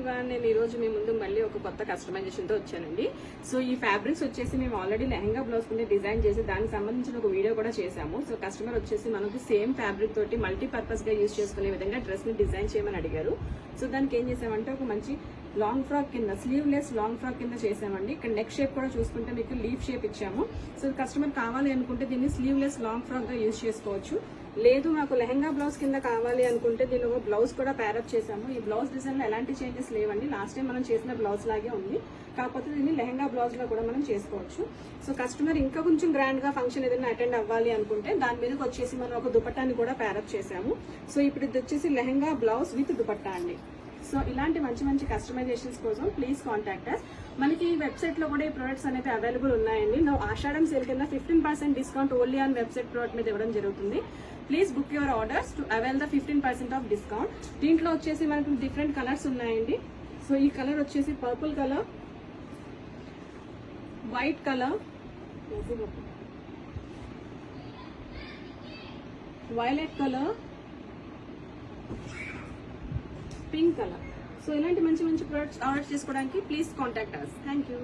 Everyone, నేను ఈ రోజు మీ ముందు మళ్ళీ ఒక కొత్త కస్టమైజేషన్ తో వచ్చానండి. సో ఈ ఫ్యాబ్రిక్స్ వచ్చేసి మేము ఆల్రెడీ లెహంగా బ్లౌజ్ కింద డిజైన్ చేసి దానికి సంబంధించిన ఒక వీడియో కూడా చేశాము. సో కస్టమర్ వచ్చేసి మనకు సేమ్ ఫ్యాబ్రిక్ తోటి మల్టీపర్పస్ గా యూజ్ చేసుకునే విధంగా డ్రెస్ ని డిజైన్ చేయమని అడిగారు. సో దానికి ఏం చేసామంటే ఒక మంచి లాంగ్ ఫ్రాక్ కింద స్లీవ్లెస్ లాంగ్ ఫ్రాక్ కింద చేసామండి. ఇక్కడ నెక్ షేప్ కూడా చూసుకుంటే మీకు లీఫ్ షేప్ ఇచ్చాము. సో కస్టమర్ కావాలి అనుకుంటే దీన్ని స్లీవ్లెస్ లాంగ్ ఫ్రాక్ గా యూజ్ చేసుకోవచ్చు. లేదు మాకు లెహంగా బ్లౌజ్ కింద కావాలి అనుకుంటే దీని ఒక బ్లౌజ్ కూడా ప్యారప్ చేసాము. ఈ బ్లౌజ్ డిజైన్ లో ఎలాంటి చేంజెస్ లేవండి, లాస్ట్ టైం మనం చేసిన బ్లౌజ్ లాగే ఉంది. కాకపోతే దీన్ని లెహంగా బ్లౌజ్ లో కూడా మనం చేసుకోవచ్చు. సో కస్టమర్ ఇంకా కొంచెం గ్రాండ్ గా ఫంక్షన్ ఏదైనా అటెండ్ అవ్వాలి అనుకుంటే దాని మీదకి వచ్చేసి మనం ఒక దుపట్టాన్ని కూడా ప్యారప్ చేసాము. సో ఇప్పుడు ఇది వచ్చేసి లెహంగా బ్లౌజ్ విత్ దుపట్టా అండి. సో ఇలాంటి మంచి మంచి కస్టమైజేషన్స్ కోసం ప్లీజ్ కాంటాక్ట్ అస్. మనకి వెబ్సైట్ లో కూడా ఈ ప్రొడక్ట్స్ అనేవి అవైలబుల్ ఉన్నాయండి. ఆషాఢం సేల్ కింద 15% discount only on website product మీద ఇవ్వడం జరుగుతుంది. Please book your orders to avail the 15% off discount. దీంట్లో వచ్చేసి మనకు డిఫరెంట్ కలర్స్ ఉన్నాయండి. సో ఈ కలర్ వచ్చేసి purple colour, white colour, violet colour, pink colour. So ఇలాంటి మంచి మంచి ప్రొడక్ట్స్ ఆర్డర్ చేసుకోవడానికి please contact us. Thank you.